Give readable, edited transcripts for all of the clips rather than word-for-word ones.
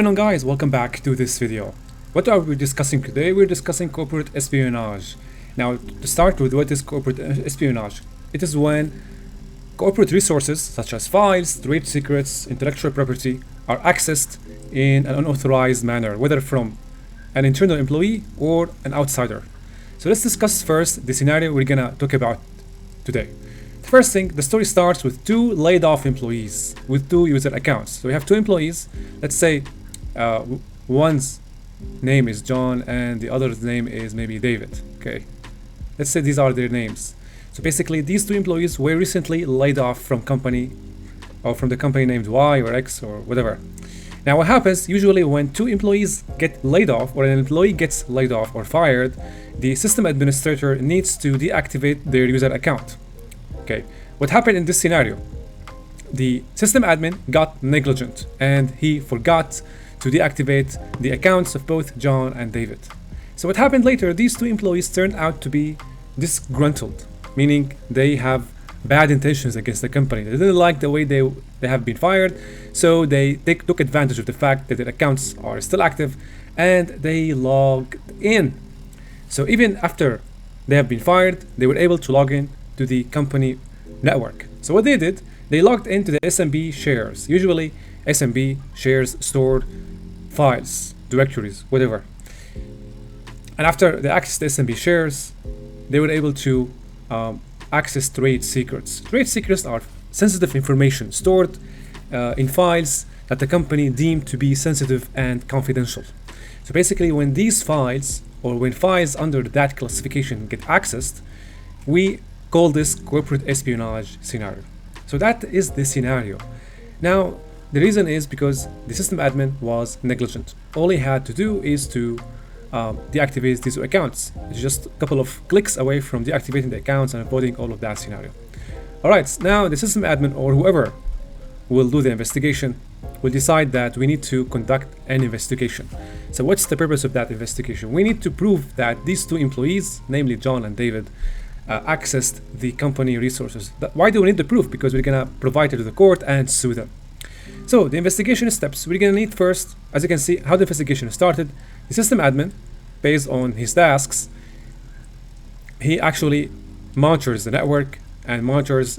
Hello guys, welcome back to this video. What are we discussing today? We're discussing corporate espionage. Now, to start with, what is corporate espionage? It is when corporate resources such as files, trade secrets, intellectual property are accessed in an unauthorized manner, whether from an internal employee or an outsider. So let's discuss first the scenario we're gonna talk about today. The first thing, the story starts with two laid off employees with two user accounts. So we have two employees. Let's say one's name is John and the other's name is maybe David. Okay, let's say these are their names. So basically these two employees were recently laid off from company or from the company named Y or X or whatever. Now what happens usually when two employees get laid off or an employee gets laid off or fired, the system administrator needs to deactivate their user account. Okay, what happened in this scenario? The system admin got negligent and he forgot to deactivate the accounts of both John and David. So what happened later, these two employees turned out to be disgruntled, meaning they have bad intentions against the company. They didn't like the way they have been fired, so they took advantage of the fact that their accounts are still active and they logged in. So even after they have been fired, they were able to log in to the company network. So what they did, they logged into the SMB shares. Usually SMB shares stored files, directories, whatever. And after they accessed the SMB shares, they were able to access trade secrets. Trade secrets are sensitive information stored in files that the company deemed to be sensitive and confidential. So basically when these files or when files under that classification get accessed, we call this corporate espionage scenario. So that is the scenario. Now, the reason is because the system admin was negligent. All he had to do is to deactivate these accounts. It's just a couple of clicks away from deactivating the accounts and avoiding all of that scenario. Alright, now the system admin or whoever will do the investigation will decide that we need to conduct an investigation. So what's the purpose of that investigation? We need to prove that these two employees, namely John and David, accessed the company resources. Why do we need the proof? Because we're gonna provide it to the court and sue them. So the investigation steps, we're gonna need first, as you can see, how the investigation started. The system admin, based on his tasks, he actually monitors the network and monitors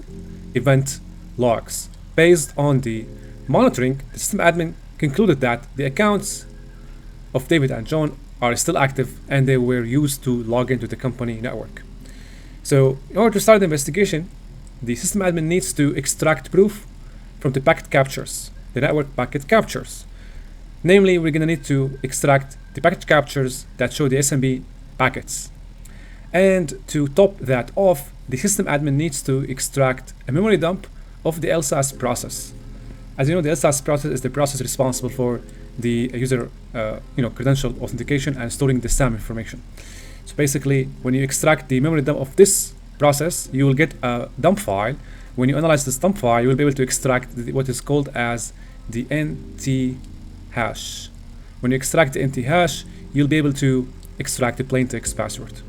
event logs. Based on the monitoring, the system admin concluded that the accounts of David and John are still active and they were used to log into the company network. So in order to start the investigation, the system admin needs to extract proof from the packet captures, the network packet captures. Namely, we're going to need to extract the packet captures that show the SMB packets. And to top that off, the system admin needs to extract a memory dump of the lsass process. As you know, the lsass process is the process responsible for the user credential authentication and storing the SAM information. So basically, when you extract the memory dump of this process, you will get a dump file. When you analyze this dump file, you will be able to extract what is called as the NT hash. When you extract the NT hash, you'll be able to extract the plain text password.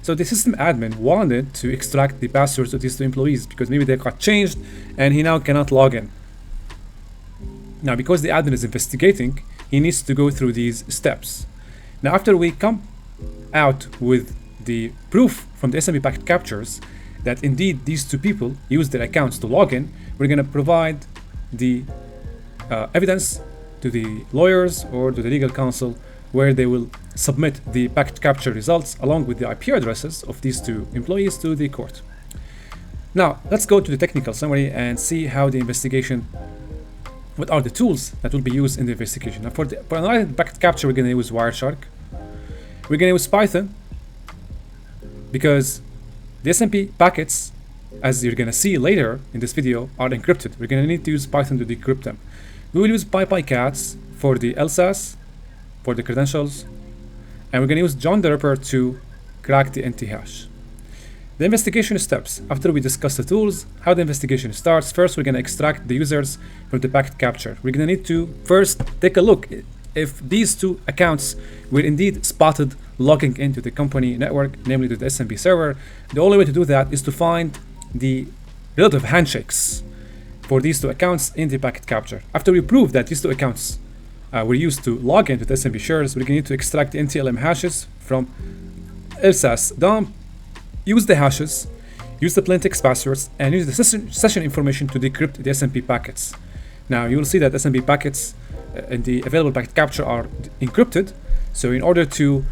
So the system admin wanted to extract the passwords of these two employees because maybe they got changed and he now cannot log in. Now, because the admin is investigating, he needs to go through these steps. Now, after we come out with the proof from the SMB packet captures that indeed these two people used their accounts to log in, we're going to provide the evidence to the lawyers or to the legal counsel where they will submit the packet capture results along with the IP addresses of these two employees to the court. Now, let's go to the technical summary and see how the investigation, what are the tools that will be used in the investigation. Now, for analyzing packet capture, we're going to use Wireshark. We're going to use Python because the SMB packets, as you're going to see later in this video, are encrypted. We're going to need to use Python to decrypt them. We will use PyPyCats for the lsass, for the credentials, and we're going to use John the Ripper to crack the NT hash. The investigation steps. After we discuss the tools, how the investigation starts, first we're going to extract the users from the packet capture. We're going to need to first take a look if these two accounts were indeed spotted logging into the company network, namely to the SMB server. The only way to do that is to find the relative handshakes for these two accounts in the packet capture. After we prove that these two accounts were used to log into the SMB shares, we're going to need to extract the NTLM hashes from lsass dump, use the hashes, use the plaintext passwords, and use the session information to decrypt the SMB packets. Now you will see that SMB packets and the available packet capture are encrypted. So in order to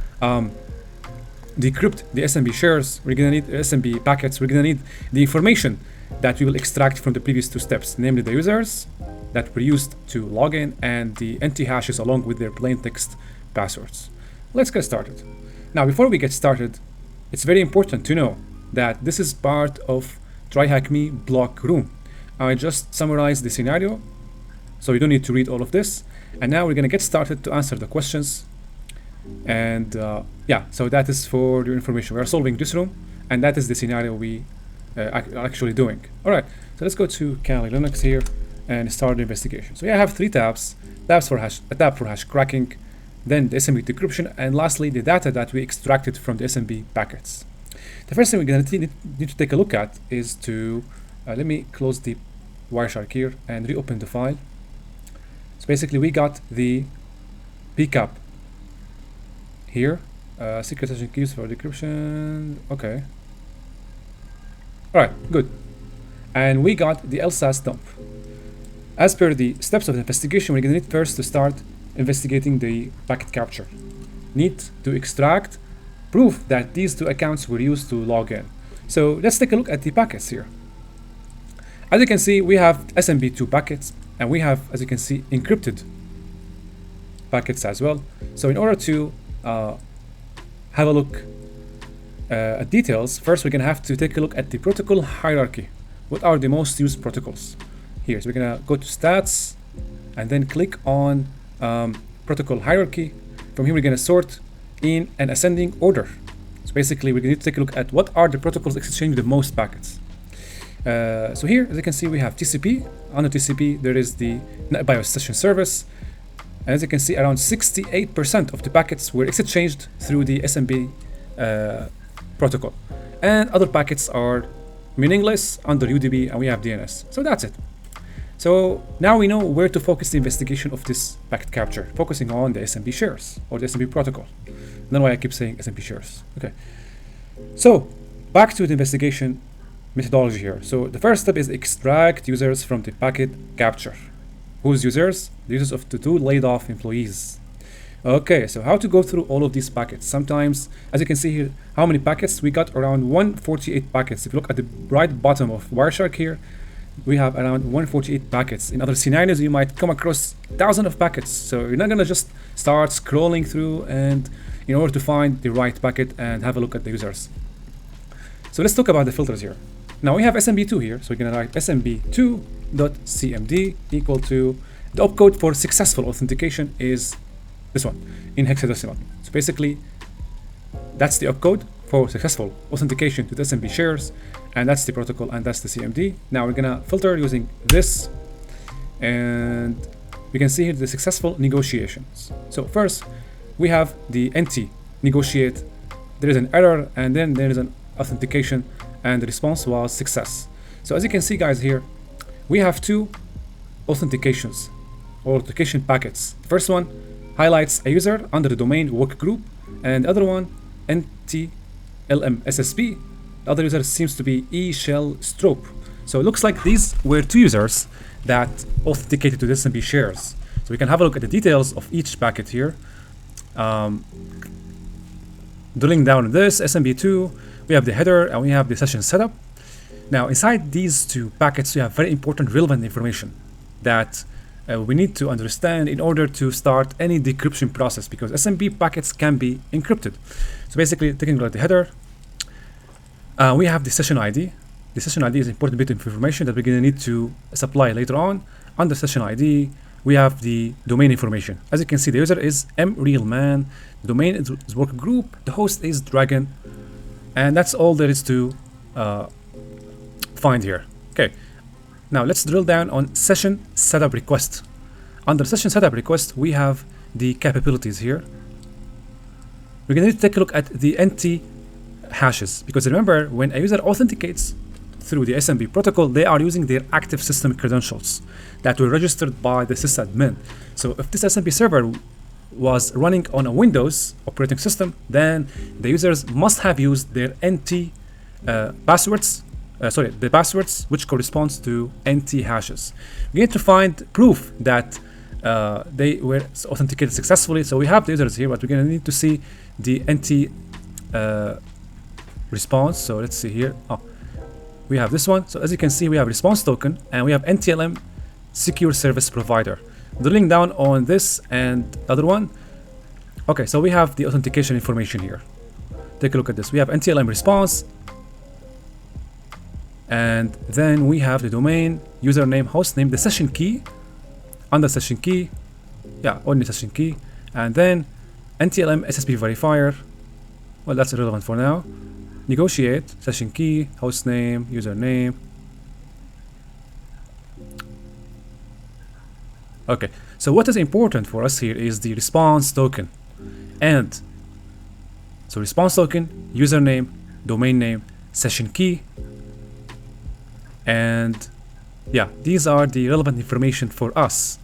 decrypt the SMB shares, we're going to need SMB packets. We're going to need the information that we will extract from the previous two steps, namely the users that were used to log in and the NT hashes along with their plaintext passwords. Let's get started. Now, before we get started, it's very important to know that this is part of TryHackMe Block room. I just summarized the scenario, so you don't need to read all of this. And now we're going to get started to answer the questions. And yeah, so that is for your information. We are solving this room, and that is the scenario we are actually doing. All right, so let's go to Kali Linux here and start the investigation. So yeah, I have three tabs: a tab for hash cracking, then the SMB decryption, and lastly the data that we extracted from the SMB packets. The first thing we're going to need to take a look at is to let me close the Wireshark here and reopen the file. So basically we got the PCAP here, secret session keys for decryption. Okay, all right, good. And we got the lsass dump. As per the steps of the investigation, we're going to need first to start investigating the packet capture. Need to extract proof that these two accounts were used to log in. So let's take a look at the packets here. As you can see, we have SMB2 packets, and we have, as you can see, encrypted packets as well. So in order to have a look at details, first we're going to have to take a look at the protocol hierarchy. What are the most used protocols? Here, so we're going to go to stats and then click on protocol hierarchy. From here, we're going to sort in an ascending order. So basically, we're going to take a look at what are the protocols exchanging the most packets. So here, as you can see, we have TCP. Under TCP, there is the NetBIOS session service. And as you can see, around 68% of the packets were exchanged through the SMB protocol. And other packets are meaningless under UDP, and we have DNS. So that's it. So now we know where to focus the investigation of this packet capture, focusing on the SMB shares or the SMB protocol. That's why I keep saying SMB shares. Okay. So back to the investigation methodology here. So the first step is extract users from the packet capture. Whose users? The users of the two laid off employees. Okay, so how to go through all of these packets? Sometimes, as you can see here, how many packets? We got around 148 packets. If you look at the right bottom of Wireshark here, we have around 148 packets. In other scenarios, you might come across thousands of packets. So you're not gonna just start scrolling through and in order to find the right packet and have a look at the users. So let's talk about the filters here. Now we have SMB2 here, so we're gonna write smb2.cmd equal to the opcode for successful authentication is this one in hexadecimal. So basically, that's the opcode for successful authentication to the SMB shares, and that's the protocol, and that's the CMD. Now we're gonna filter using this, and we can see here the successful negotiations. So first, we have the NT negotiate. There is an error, and then there is an authentication, and the response was success. So as you can see, guys, here we have two authentications or authentication packets. First one highlights a user under the domain work group, and the other one NTLM SSP. The other user seems to be eShell Strope. So it looks like these were two users that authenticated to the SMB shares. So we can have a look at the details of each packet here. Drilling down on this SMB2, we have the header and we have the session setup. Now inside these two packets, we have very important relevant information that we need to understand in order to start any decryption process, because SMB packets can be encrypted. So basically, taking a look at the header, we have the session ID. The session ID is an important bit of information that we're going to need to supply later on. Under session ID, we have the domain information. As you can see, the user is mrealman, the domain is work group, the host is dragon, and that's all there is to find here. Okay, now let's drill down on session setup request. Under session setup request, we have the capabilities here. We're going to need to take a look at the NT hashes, because remember, when a user authenticates through the SMB protocol, they are using their active system credentials that were registered by the sysadmin. So if this SMB server was running on a Windows operating system, then the users must have used their NT passwords, the passwords which corresponds to NT hashes. We need to find proof that they were authenticated successfully. So we have the users here, but we're going to need to see the NT response. So let's see here. Oh, we have this one. So as you can see, we have response token and we have NTLM secure service provider. Drilling down on this and the other one. Okay, so we have the authentication information here. Take a look at this. We have NTLM response, and then we have the domain, username, hostname, the session key, under session key, only session key, and then NTLM SSP verifier. Well, that's irrelevant for now. Negotiate, session key, hostname, username. Okay, so what is important for us here is the response token. And so response token, username, domain name, session key, and these are the relevant information for us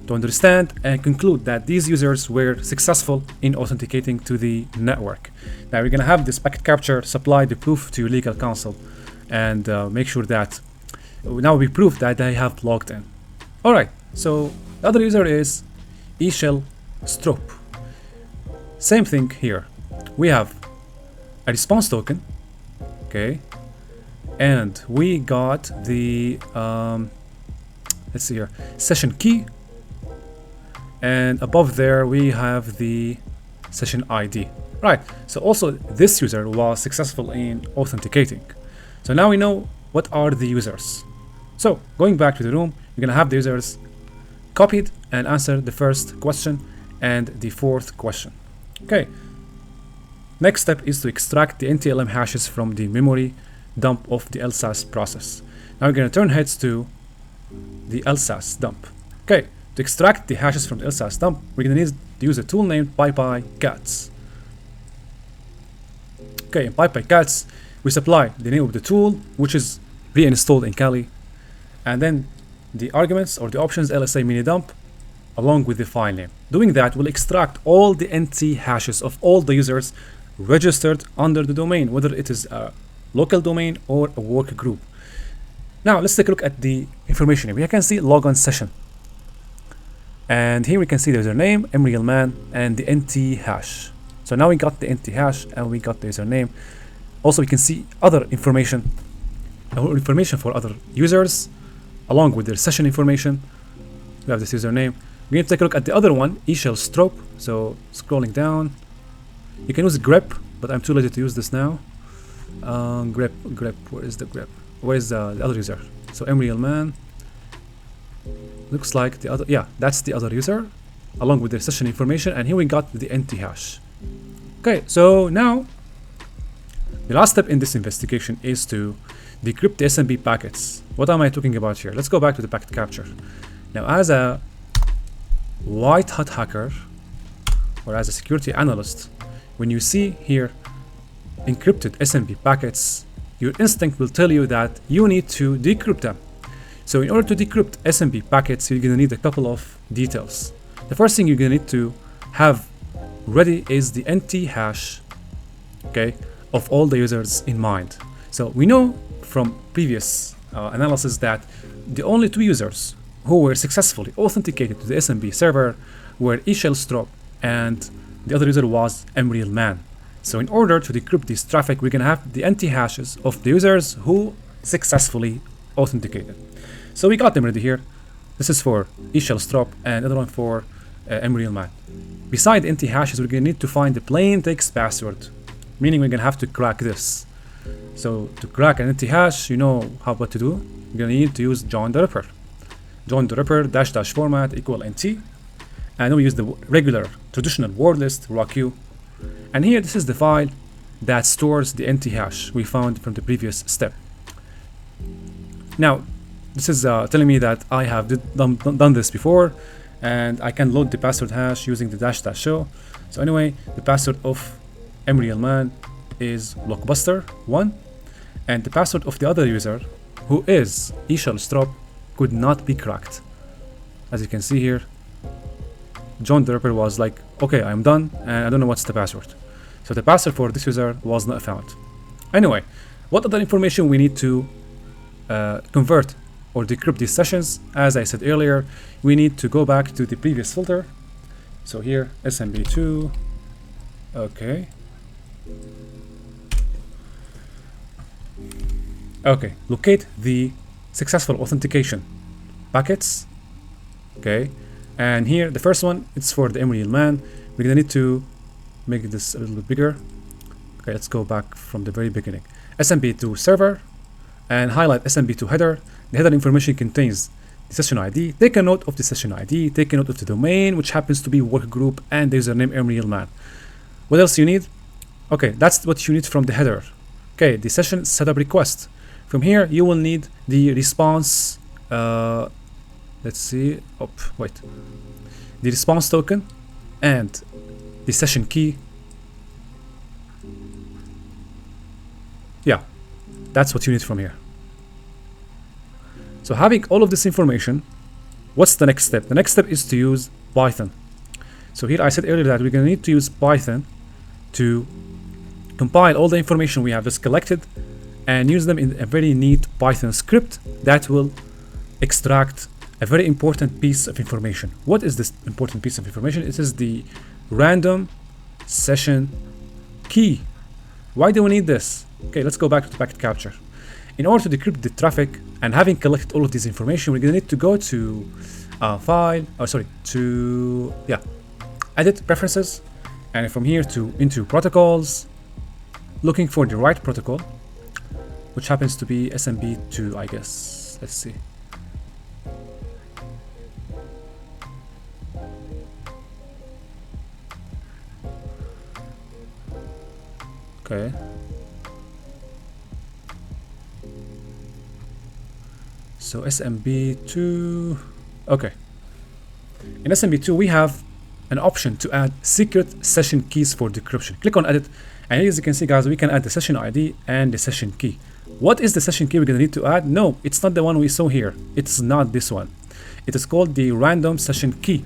to understand and conclude that these users were successful in authenticating to the network. Now we're gonna have this packet capture supply the proof to your legal counsel and make sure that now we prove that they have logged in. All right, so the other user is Ishel Strop. Same thing here. We have a response token, okay, and we got the let's see here, session key, and above there we have the session ID. Right, so also this user was successful in authenticating. So now we know what are the users. So going back to the room, you're gonna have the users copied and answer the first question and the fourth question. Okay, next step is to extract the NTLM hashes from the memory dump of the lsass process. Now we're going to turn heads to the lsass dump. Okay, to extract the hashes from the lsass dump, we're going to need to use a tool named PyPyCats. Okay, in PyPyCats, we supply the name of the tool, which is reinstalled in Kali, and then the arguments or the options LSA mini dump along with the file name. Doing that will extract all the NT hashes of all the users registered under the domain, whether it is a local domain or a work group. Now let's take a look at the information here. We can see logon session, and here we can see the username, mrealman, and the NT hash. So now we got the NT hash and we got the username. Also we can see other information for other users along with their session information. We have this username. We're going to take a look at the other one, Ishel Strop. So scrolling down, you can use grep, but I'm too lazy to use this now. Grep, where is the grep? Where is the other user? So mrealman. Looks like the other, that's the other user along with their session information, and here we got the NT hash. Okay, so now the last step in this investigation is to decrypt the SMB packets. What am I talking about here? Let's go back to the packet capture. Now, as a white hat hacker or as a security analyst, when you see here encrypted SMB packets, your instinct will tell you that you need to decrypt them. So in order to decrypt SMB packets, you're going to need a couple of details. The first thing you're going to need to have ready is the NT hash, okay, of all the users in mind. So we know from previous analysis that the only two users who were successfully authenticated to the SMB server were Ishel Strop and the other user was mrealman. So in order to decrypt this traffic, we're going to have the NT hashes of the users who successfully authenticated. So we got them ready here. This is for Ishel Strop and the other one for mrealman. Beside the NT hashes, we're going to need to find the plain text password, meaning we're going to have to crack this. So to crack an NT hash, you know what to do. You're going to need to use join the ripper. Join the ripper -- format equal NT, and then we use the regular traditional word list raw Q. And here this is the file that stores the NT hash we found from the previous step. Now this is telling me that I have done this before, and I can load the password hash using the --show. So anyway, the password of mrealman is blockbuster1, and the password of the other user, who is Strop, could not be cracked. As you can see here, John the Ripper was like, okay, I'm done, and I don't know what's the password. So the password for this user was not found. Anyway, what other information we need to convert or decrypt these sessions? As I said earlier, we need to go back to the previous filter. So here, SMB2, okay. Okay, locate the successful authentication packets, okay. And here, the first one, it's for the Emerald Man. We're gonna need to make this a little bit bigger. Okay, let's go back from the very beginning. SMB2 server, and highlight SMB2 header. The header information contains the session ID. Take a note of the session ID. Take a note of the domain, which happens to be workgroup, and the username Emerald Man. What else you need? Okay, that's what you need from the header. Okay, the session setup request. From here, you will need the response. Let's see. Oh, wait. The response token and the session key. Yeah, that's what you need from here. So having all of this information, what's the next step? The next step is to use Python. So here I said earlier that we're going to need to use Python to compile all the information we have just collected and use them in a very neat Python script that will extract a very important piece of information. What is this important piece of information? It is the random session key. Why do we need this? Okay, let's go back to the packet capture. In order to decrypt the traffic and having collected all of this information, we're going to need to go to edit preferences, and from here to into protocols, looking for the right protocol, which happens to be SMB2, I guess. Let's see. Okay. So SMB2, okay. In SMB2, we have an option to add secret session keys for decryption. Click on edit, and as you can see, guys, we can add the session ID and the session key. What is the session key we're gonna need to add? No, it's not the one we saw here. It's not this one. It is called the random session key.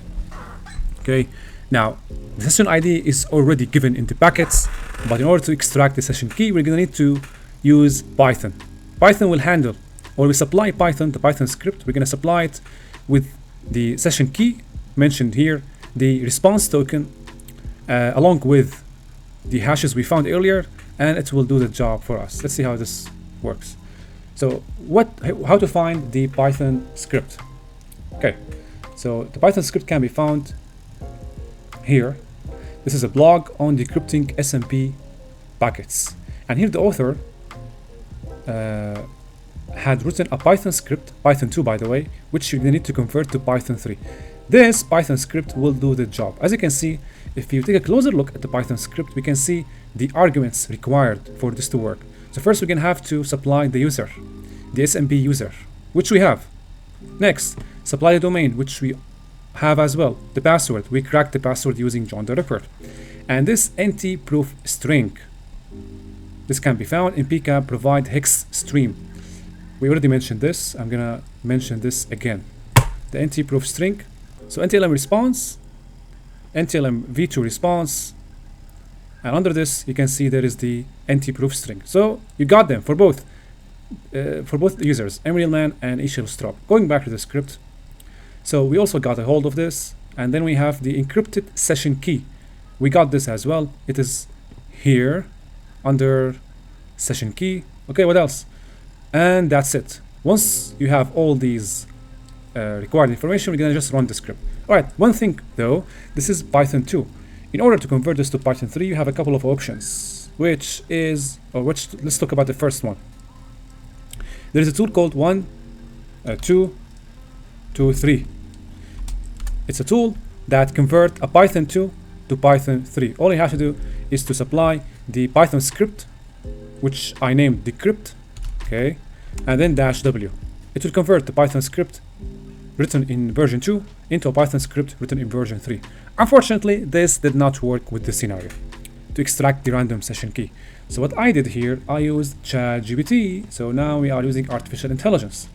Okay. Now, the session ID is already given in the packets, but in order to extract the session key, we're gonna need to use Python. Python will handle, or we supply Python, the Python script. We're gonna supply it with the session key mentioned here, the response token, along with the hashes we found earlier, and it will do the job for us. Let's see how this works. So how to find the Python script? Okay, so the Python script can be found here. This is a blog on decrypting SMB packets, and here the author had written a Python script, Python 2 by the way, which you need to convert to Python 3. This Python script will do the job. As you can see, if you take a closer look at the Python script, we can see the arguments required for this to work. So first we're gonna have to supply the user, the SMB user, which we have. Next, supply the domain, which we have as well. The password, we cracked the password using John the Ripper. And this NT-proof string, this can be found in PCAP provide hex stream. We already mentioned this. I'm gonna mention this again. The NT-proof string. So NTLM response, NTLM v2 response, and under this you can see there is the NT-proof string. So you got them for both users, Emerald Man and Strop. Going back to the script, so we also got a hold of this, and then we have the encrypted session key. We got this as well. It is here under session key. Okay, what else? And that's it. Once you have all these required information, we're gonna just run the script. All right, one thing though, this is Python 2. In order to convert this to Python 3, you have a couple of options, let's talk about the first one. There is a tool called 1.2.2.3. It's a tool that converts a Python 2 to Python 3. All you have to do is to supply the Python script, which I named decrypt, okay, and then -w. It will convert the Python script written in version 2 into a Python script written in version 3. Unfortunately, this did not work with this scenario. to extract the random session key. So what I did here, I used ChatGPT. So now we are using artificial intelligence.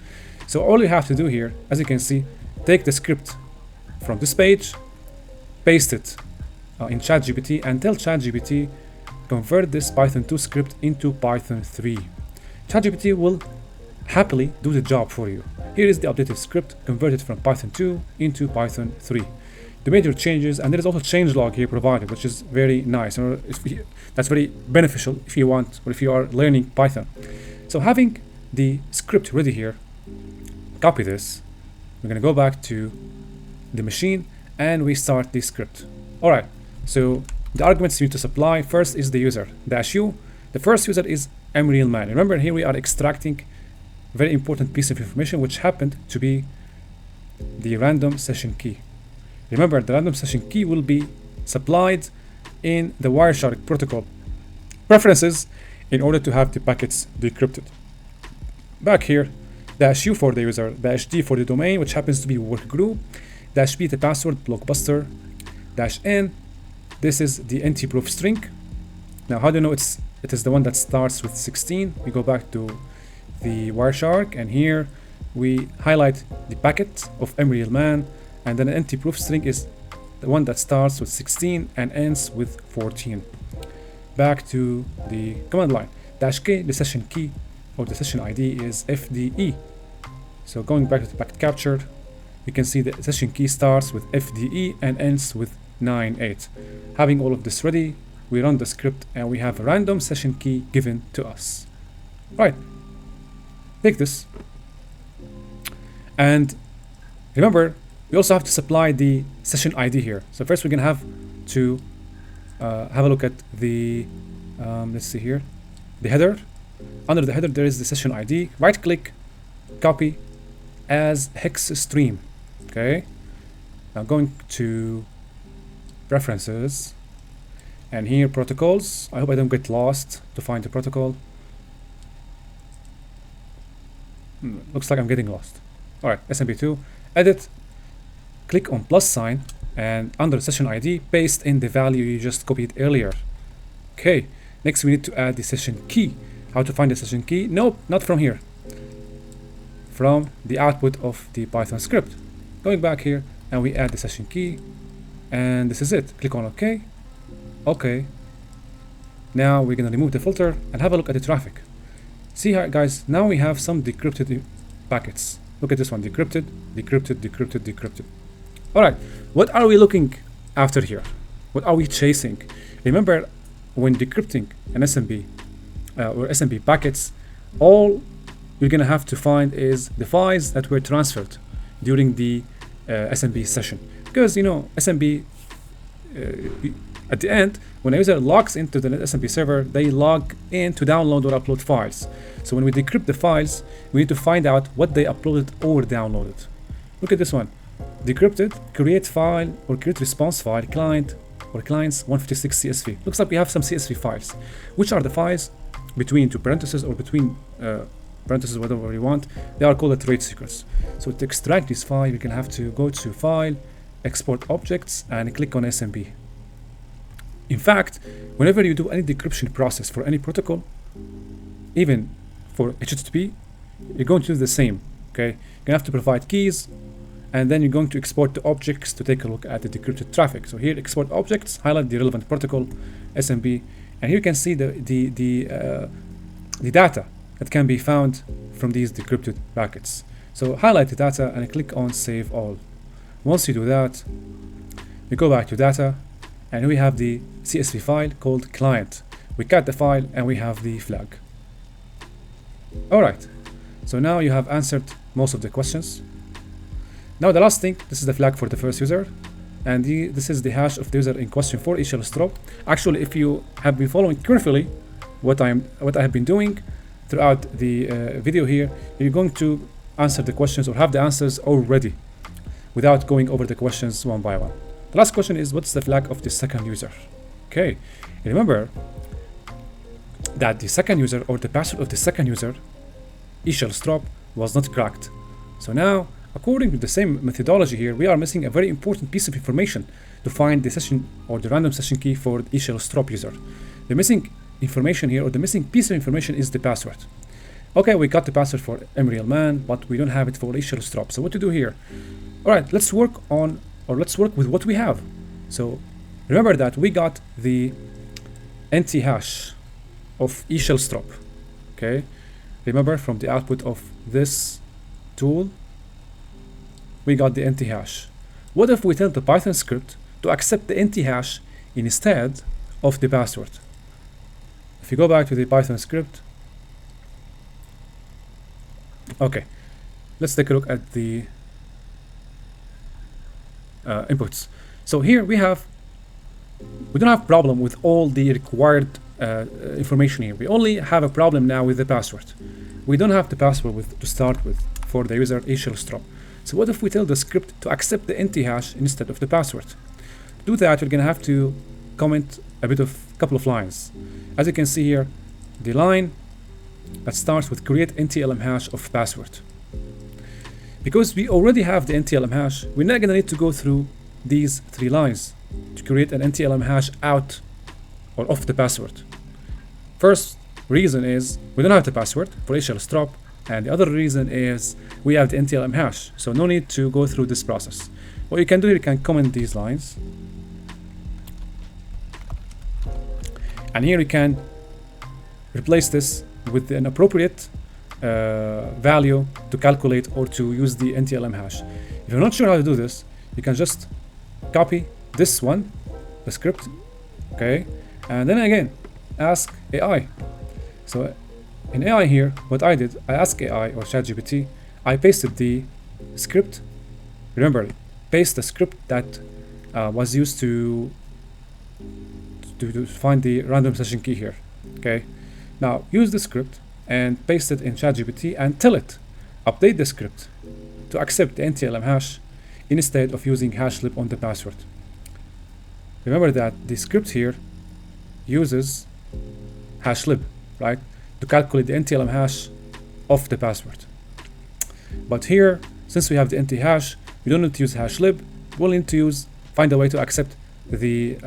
So all you have to do here, as you can see, take the script from this page, paste it in ChatGPT, and tell ChatGPT convert this Python 2 script into Python 3. ChatGPT will happily do the job for you. Here is the updated script converted from Python 2 into Python 3. The major changes, and there is also changelog here provided, which is very nice. That's very beneficial if you want, or if you are learning Python. So having the script ready here, copy this. We're going to go back to the machine and we start the script. All right. So the arguments you need to supply first is the user -u. The first user is mRealMan. Remember, here we are extracting a very important piece of information, which happened to be the random session key. Remember, the random session key will be supplied in the Wireshark protocol preferences in order to have the packets decrypted. Back here, -u for the user, -d for the domain, which happens to be work group, -b the password, blockbuster, -n. This is the NT-proof string. Now, how do you know it is the one that starts with 16? We go back to the Wireshark, and here we highlight the packet of mRealMan, and then an NT-proof string is the one that starts with 16 and ends with 14. Back to the command line. -k, the session key or the session ID is FDE. So going back to the packet captured, you can see the session key starts with FDE and ends with 98. Having all of this ready, we run the script and we have a random session key given to us. Right. Take this. And remember, we also have to supply the session ID here. So first we're going to have to have a look at the, let's see here, the header. Under the header, there is the session ID. Right click, copy as hex stream. Okay. Now going to preferences, and here protocols. I hope I don't get lost to find the protocol. Looks like I'm getting lost. All right, SMB2, edit, click on plus sign, and under session ID, paste in the value you just copied earlier. Okay, next we need to add the session key. How to find the session key? Nope, not from here. From the output of the Python script. Going back here, and we add the session key, and this is it. Click on OK. OK. Now we're gonna remove the filter and have a look at the traffic. See here, guys, now we have some decrypted packets. Look at this one, decrypted, decrypted, decrypted, decrypted. All right, what are we looking after here? What are we chasing? Remember, when decrypting an SMB or SMB packets, all you're gonna have to find is the files that were transferred during the SMB session. Because, you know, SMB, at the end, when a user logs into the SMB server, they log in to download or upload files. So when we decrypt the files, we need to find out what they uploaded or downloaded. Look at this one. Decrypted, create file or create response file, client or clients 156 CSV. Looks like we have some CSV files. Which are the files between two parentheses or between parentheses, whatever you want. They are called the trade secrets. So to extract this file, you can have to go to File, Export Objects, and click on SMB. In fact, whenever you do any decryption process for any protocol, even for HTTP, you're going to do the same. Okay, you're gonna have to provide keys, and then you're going to export the objects to take a look at the decrypted traffic. So here, export objects, highlight the relevant protocol, SMB, and here you can see the data that can be found from these decrypted packets. So highlight the data and click on Save All. Once you do that, we go back to data, and we have the CSV file called client. We cut the file and we have the flag. All right, so now you have answered most of the questions. Now the last thing, this is the flag for the first user, and this is the hash of the user in question for each strop. Actually, if you have been following carefully what I have been doing throughout the video here, you're going to answer the questions or have the answers already without going over the questions one by one. The last question is, what's the flag of the second user? Okay, remember that the second user or the password of the second user, strop, was not cracked. So now, according to the same methodology here, we are missing a very important piece of information to find the session or the random session key for the shell strop user. The missing information here, or the missing piece of information, is the password. Okay, we got the password for mRealMan, but we don't have it for shell strop. So what to do here? All right, let's work with what we have. So remember that we got the NT hash of shell strop. Okay, remember from the output of this tool, we got the NT hash. What if we tell the Python script to accept the NT hash instead of the password? If you go back to the Python script, okay, let's take a look at the inputs. So here we don't have problem with all the required information here. We only have a problem now with the password. We don't have the password to start with for the user shell strop. So what if we tell the script to accept the NT hash instead of the password? To do that, you're gonna have to comment a couple of lines. As you can see here, the line that starts with create NTLM hash of password. Because we already have the NTLM hash, we're not gonna need to go through these 3 lines to create an NTLM hash out or of the password. First reason is we don't have the password for shell strop, and the other reason is we have the NTLM hash, so no need to go through this process. What you can do, you can comment these lines, and here you can replace this with an appropriate value to calculate or to use the NTLM hash. If you're not sure how to do this, you can just copy this one, the script, okay, and then again ask AI. So in AI here, what I did, I asked AI or ChatGPT, I pasted the script. Remember, paste the script that was used to find the random session key here. Okay, now use the script and paste it in ChatGPT and tell it update the script to accept the NTLM hash instead of using hashlib on the password. Remember that the script here uses hashlib, right, to calculate the NTLM hash of the password. But here, since we have the NT hash, we don't need to use hashlib. We'll need to find a way to accept the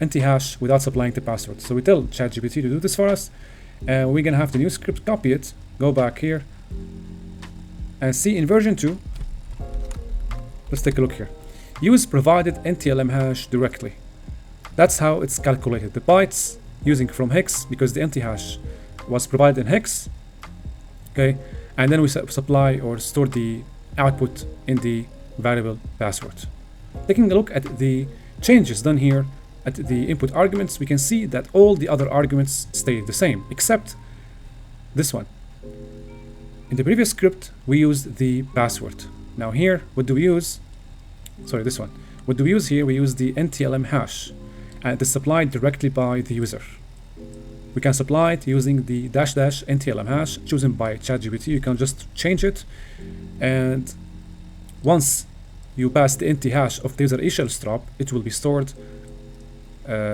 NT hash without supplying the password. So we tell ChatGPT to do this for us, and we're gonna have the new script, copy it, go back here, and see in version 2. Let's take a look here. Use provided NTLM hash directly. That's how it's calculated. The bytes using from hex, because the NT hash was provided in hex. Okay, and then we supply or store the output in the variable password. Taking a look at the changes done here at the input arguments, we can see that all the other arguments stay the same except this one. In the previous script, we used the password. Now here, what do we use? Sorry, this one. What do we use here? We use the NTLM hash, and it is supplied directly by the user. We can supply it using the -- NTLM hash chosen by ChatGPT. You can just change it, and once you pass the NT hash of the user shell strop, it will be stored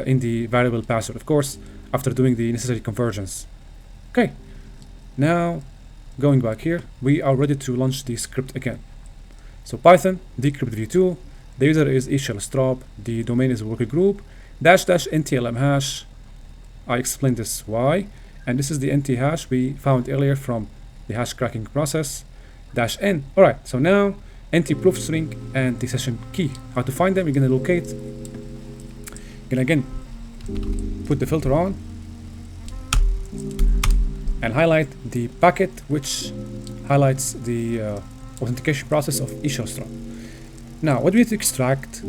in the variable password, of course, after doing the necessary conversions. Okay, now going back here, we are ready to launch the script again. So Python decrypt v2, the user is shell strop, the domain is worker group, -- NTLM hash. I explained this why, and this is the NT hash we found earlier from the hash cracking process, -n. All right, so now NT proof string and the session key. How to find them? We're gonna locate. Gonna again put the filter on and highlight the packet which highlights the authentication process of shell strop. Now, what we need to extract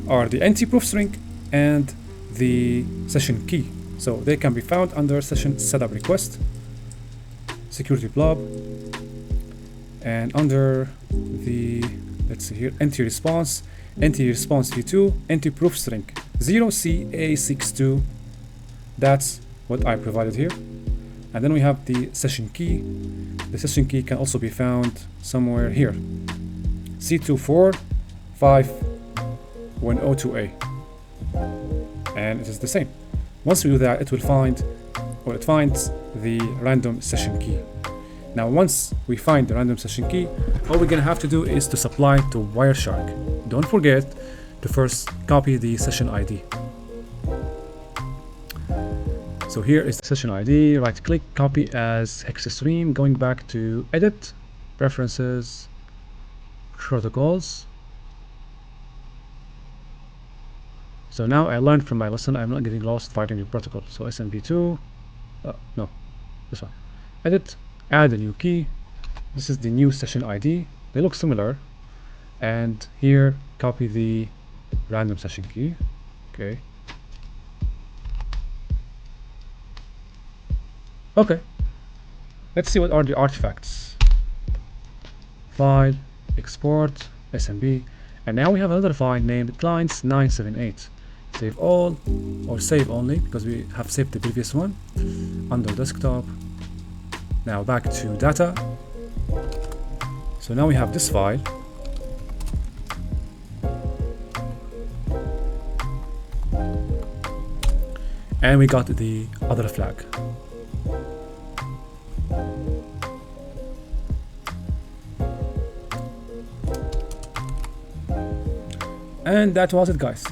are the NT proof string and the session key. So they can be found under session setup request, security blob, and under the, let's see here, NT response v2, NT proof string 0CA62. That's what I provided here. And then we have the session key. The session key can also be found somewhere here, C24510A, and it is the same. Once we do that, it will find, or it finds the random session key. Now, once we find the random session key, all we're gonna have to do is to supply it to Wireshark. Don't forget to first copy the session ID. So here is the session ID, right click, copy as hex stream, going back to edit, preferences, protocols. So now I learned from my lesson, I'm not getting lost finding the protocol. So SMB2, no, this one. Edit, add a new key. This is the new session ID. They look similar. And here, copy the random session key. Okay. Okay. Let's see what are the artifacts. File, export, SMB. And now we have another file named clients978. Save all or save only because we have saved the previous one under desktop. Now back to data. So now we have this file. And we got the other flag. And that was it, guys.